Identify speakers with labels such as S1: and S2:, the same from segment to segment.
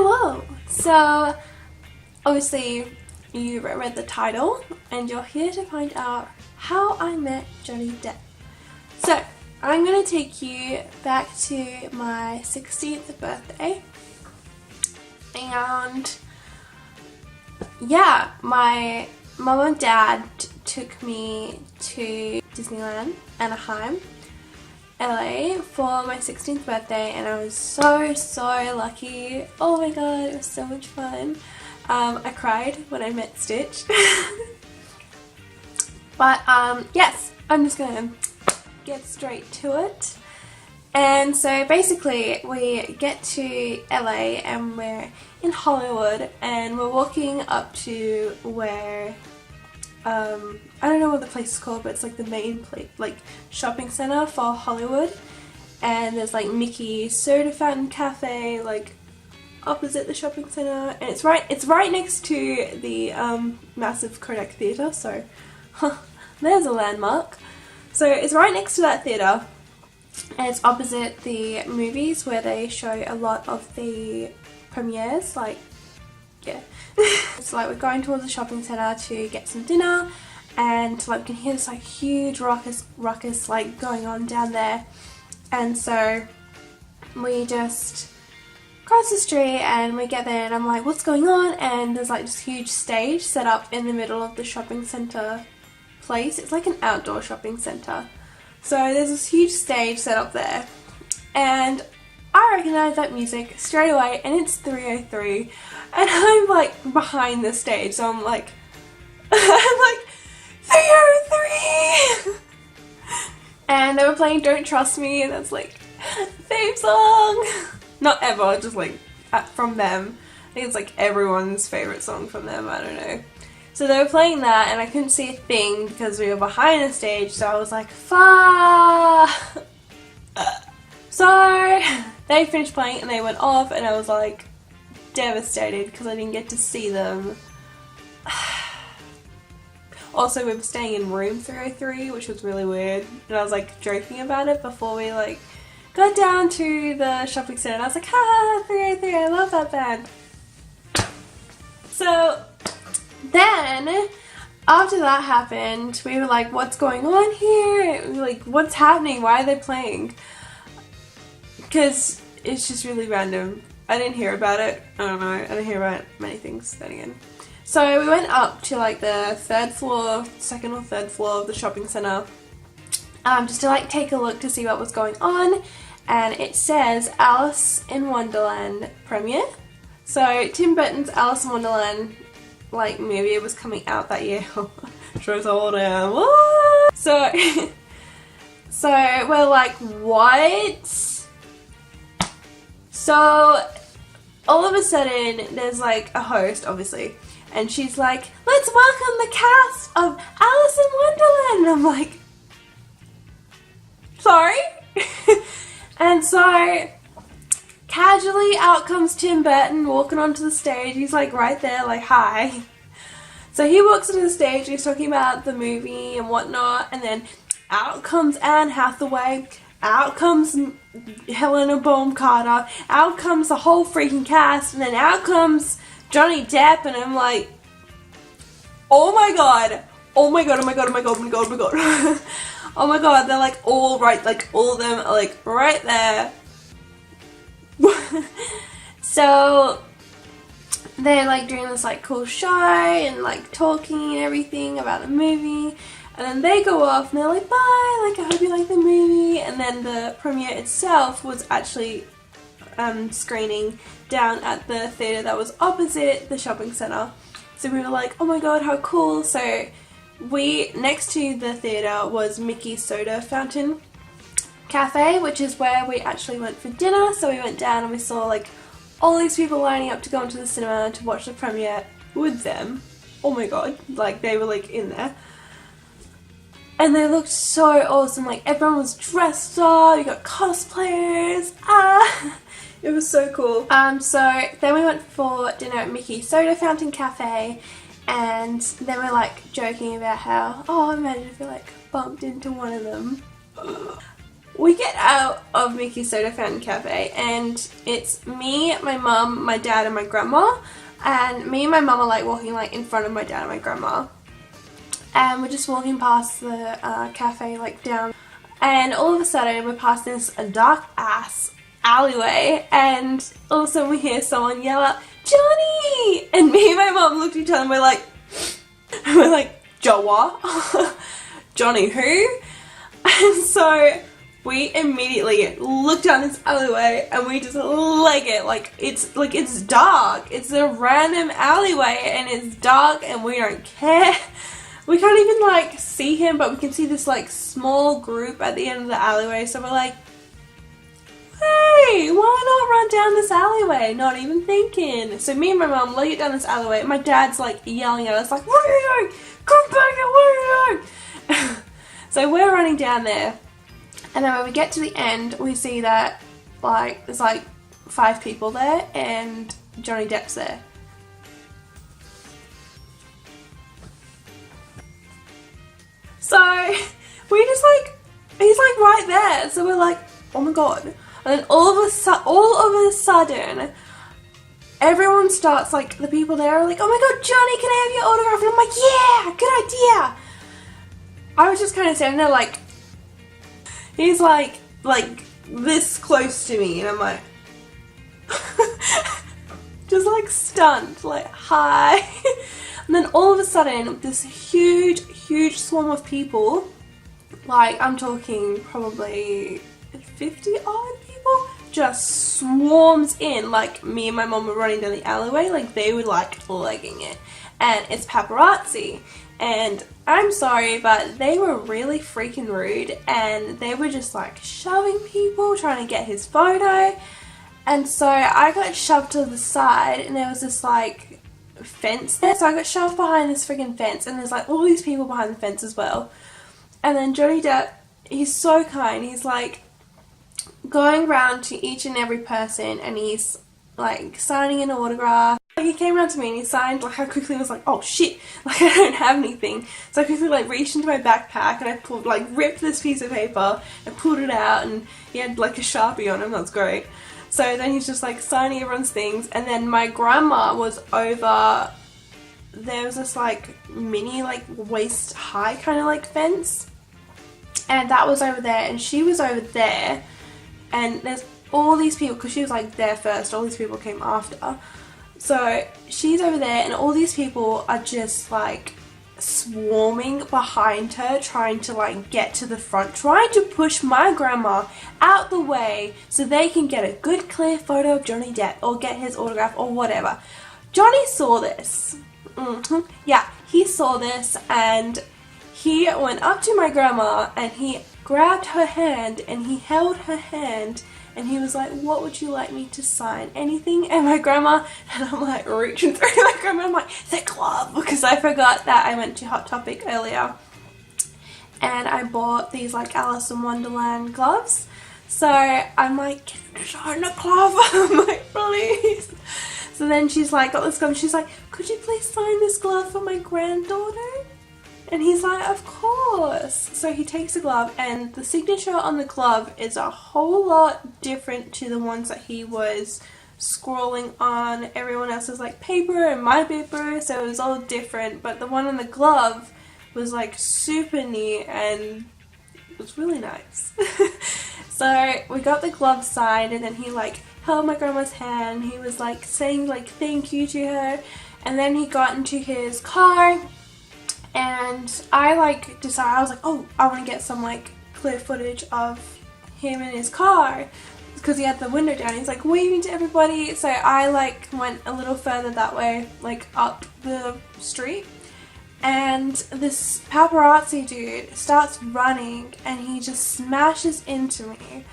S1: Hello! So, obviously you read the title and you're here to find out how I met Johnny Depp. So, I'm going to take you back to my 16th birthday, and yeah, my mum and dad took me to Disneyland, Anaheim, LA for my 16th birthday, and I was so lucky. Oh my god, it was so much fun. I cried when I met Stitch. But yes, I'm just gonna get straight to it. And so basically we get to LA and we're in Hollywood and we're walking up to where I don't know what the place is called, but it's like the main place, like shopping center for Hollywood, and there's like Mickey Soda Fountain Cafe like opposite the shopping center, and it's right next to the massive Kodak Theatre, so there's a landmark. So it's right next to that theatre, and it's opposite the movies where they show a lot of the premieres, like, yeah. It's like we're going towards the shopping centre to get some dinner, and like we can hear this like huge ruckus like going on down there, and so we just cross the street and we get there and I'm like, what's going on? And there's like this huge stage set up in the middle of the shopping centre place. It's like an outdoor shopping centre. So there's this huge stage set up there, and I recognise that music straight away, and it's 303, and I'm like behind the stage, so I'm like, I'm like 303, and they were playing Don't Trust Me, and that's like fave song. Not ever, just like from them. I think it's like everyone's favourite song from them, I don't know. So they were playing that and I couldn't see a thing because we were behind the stage, so I was like, fuck. So they finished playing and they went off, and I was like devastated because I didn't get to see them. Also, we were staying in room 303, which was really weird, and I was like joking about it before we like got down to the shopping centre, and I was like, ha, 303, I love that band. So then after that happened, we were like, what's going on here? We were like, what's happening? Why are they playing? Because it's just really random. I didn't hear about it. I don't know. I didn't hear about many things then again. So we went up to like the second or third floor of the shopping centre, just to like take a look to see what was going on, and it says Alice in Wonderland premiere. So Tim Burton's Alice in Wonderland like movie was coming out that year. Shows how old I am. What? So we're like, what? So all of a sudden there's like a host, obviously, and she's like, let's welcome the cast of Alice in Wonderland, and I'm like, sorry? And so casually out comes Tim Burton walking onto the stage. He's like right there, like, hi. So he walks onto the stage and he's talking about the movie and whatnot, and then out comes Anne Hathaway, out comes Helena Bonham Carter, out comes the whole freaking cast, and then out comes Johnny Depp, and I'm like, oh my god, oh my god, oh my god, oh my god, oh my god, oh my god. Oh my god, they're like all right, like all of them are like right there. So they're like doing this like cool show and like talking and everything about the movie, and then they go off and they're like, bye, like I hope you like the movie. And then the premiere itself was actually screening down at the theatre that was opposite the shopping centre. So we were like, oh my god, how cool. So next to the theatre was Mickey Soda Fountain Cafe, which is where we actually went for dinner. So we went down and we saw like all these people lining up to go into the cinema to watch the premiere with them. Oh my god, like they were like in there. And they looked so awesome, like everyone was dressed up, you got cosplayers, it was so cool. So then we went for dinner at Mickey Soda Fountain Cafe, and then we're like joking about how, oh, imagine if we like bumped into one of them. we get out of Mickey's Soda Fountain Cafe, and it's me, my mum, my dad, and my grandma. And me and my mum are like walking like in front of my dad and my grandma. And we're just walking past the cafe like down. And all of a sudden we're passing this dark ass alleyway, and all of a sudden we hear someone yell out, "Johnny!" And me and my mum looked at each other and we're like, "Joa?" "Johnny who?" And so we immediately look down this alleyway and we just leg it. It's dark. It's a random alleyway and it's dark and we don't care. We can't even like see him, but we can see this like small group at the end of the alleyway. So we're like, "Hey, why not run down this alleyway?" Not even thinking. So me and my mum leg it down this alleyway. My dad's like yelling at us like, "What are you doing? Come back here, what are you doing?" So we're running down there. And then when we get to the end, we see that like there's like 5 people there and Johnny Depp's there. So we just like, he's like right there. So we're like, "Oh my god." And then all of a sudden, everyone starts like, the people there are like, "Oh my god, Johnny, can I have your autograph?" And I'm like, "Yeah, good idea." I was just kind of standing there like, he's like this close to me, and I'm like, just like stunned, like, "Hi." And then all of a sudden, this huge swarm of people, like I'm talking probably 50 odd people, just swarms in. Like me and my mom were running down the alleyway, like they were like legging it. And it's paparazzi. And I'm sorry, but they were really freaking rude, and they were just like shoving people, trying to get his photo. And so I got shoved to the side, and there was this like fence there, so I got shoved behind this freaking fence, and there's like all these people behind the fence as well. And then Johnny Depp, he's so kind, he's like going around to each and every person, and he's like signing an autograph. He came around to me and he signed, like I quickly was like, "Oh shit, like I don't have anything." So I quickly like reached into my backpack and I pulled, like ripped this piece of paper and pulled it out, and he had like a Sharpie on him. That's great. So then he's just like signing everyone's things, and then my grandma was over, there was this like mini like waist high kind of like fence, and that was over there, and she was over there, and there's all these people, because she was like there first, all these people came after. So she's over there and all these people are just like swarming behind her, trying to like get to the front, trying to push my grandma out the way so they can get a good clear photo of Johnny Depp or get his autograph or whatever. Johnny saw this. Yeah, he saw this, and he went up to my grandma and he grabbed her hand and he held her hand. And he was like, "What would you like me to sign? Anything?" And my grandma, and I'm like reaching through my grandma, I'm like, "The glove," because I forgot that I went to Hot Topic earlier. And I bought these like Alice in Wonderland gloves. So I'm like, "Can you sign the glove?" I'm like, "Please." So then she's like, got this glove, she's like, "Could you please sign this glove for my granddaughter?" And he's like, "Of course." So he takes the glove, and the signature on the glove is a whole lot different to the ones that he was scrolling on everyone else's like paper and my paper, so it was all different. But the one on the glove was like super neat and it was really nice. So we got the glove signed, and then he like held my grandma's hand. He was like saying like thank you to her, and then he got into his car. And I like decided, I was like, "Oh, I want to get some like clear footage of him in his car," because he had the window down. He's like waving to everybody. So I like went a little further that way, like up the street. And this paparazzi dude starts running and he just smashes into me.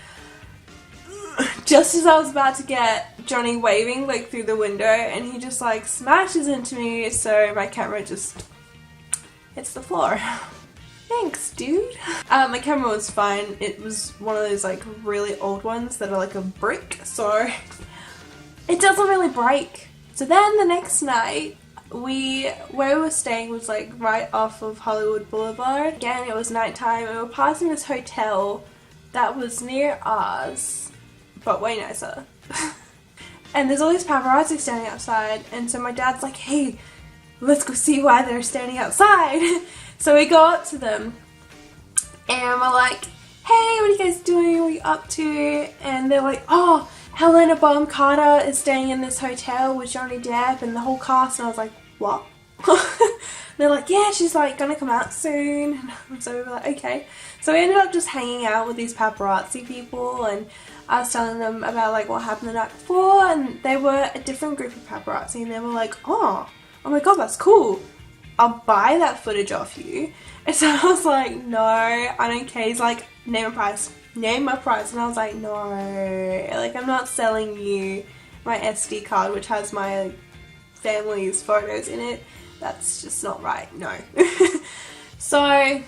S1: Just as I was about to get Johnny waving like through the window, and he just like smashes into me, so my camera just hits the floor. Thanks, dude. My camera was fine. It was one of those like really old ones that are like a brick, so it doesn't really break. So then the next night, where we were staying was like right off of Hollywood Boulevard. Again, it was nighttime, and we were passing this hotel that was near us, but way nicer. And there's all these paparazzi standing outside, and so my dad's like, hey, let's go see why they're standing outside. So we go up to them, and we're like, hey, what are you guys doing? What are you up to? And they're like, oh, Helena Bonham Carter is staying in this hotel with Johnny Depp and the whole cast. And I was like, what? They're like, yeah, she's like gonna come out soon. And so we were like, okay. So we ended up just hanging out with these paparazzi people, and I was telling them about like what happened the night before, and they were a different group of paparazzi, and they were like, oh my god, that's cool. I'll buy that footage off you. And so I was like, no, I don't care. He's like, name a price. Name my price. And I was like, no, like I'm not selling you my SD card which has my family's photos in it. That's just not right, no. So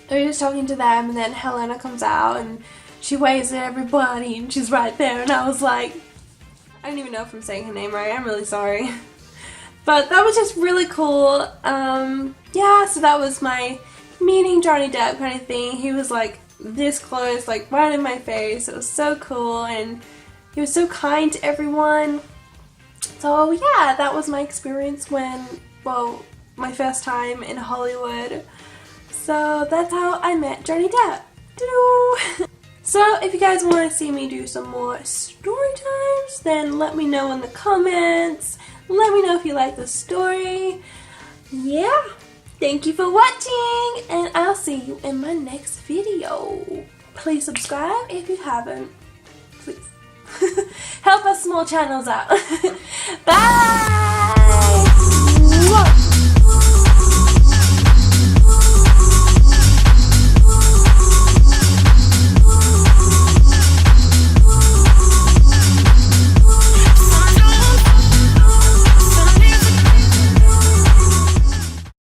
S1: we were just talking to them, and then Helena comes out and she waves at everybody and she's right there, and I was like, I don't even know if I'm saying her name right, I'm really sorry. But that was just really cool. Yeah, so that was my meeting Johnny Depp kind of thing. He was like this close, like right in my face. It was so cool, and he was so kind to everyone. So yeah, that was my experience when, well, my first time in Hollywood. So that's how I met Johnny Depp. Doo-doo. So if you guys want to see me do some more story times, then let me know in the comments. Let me know if you like the story. Yeah, thank you for watching, and I'll see you in my next video. Please subscribe if you haven't. Please. Help us small channels out. Bye!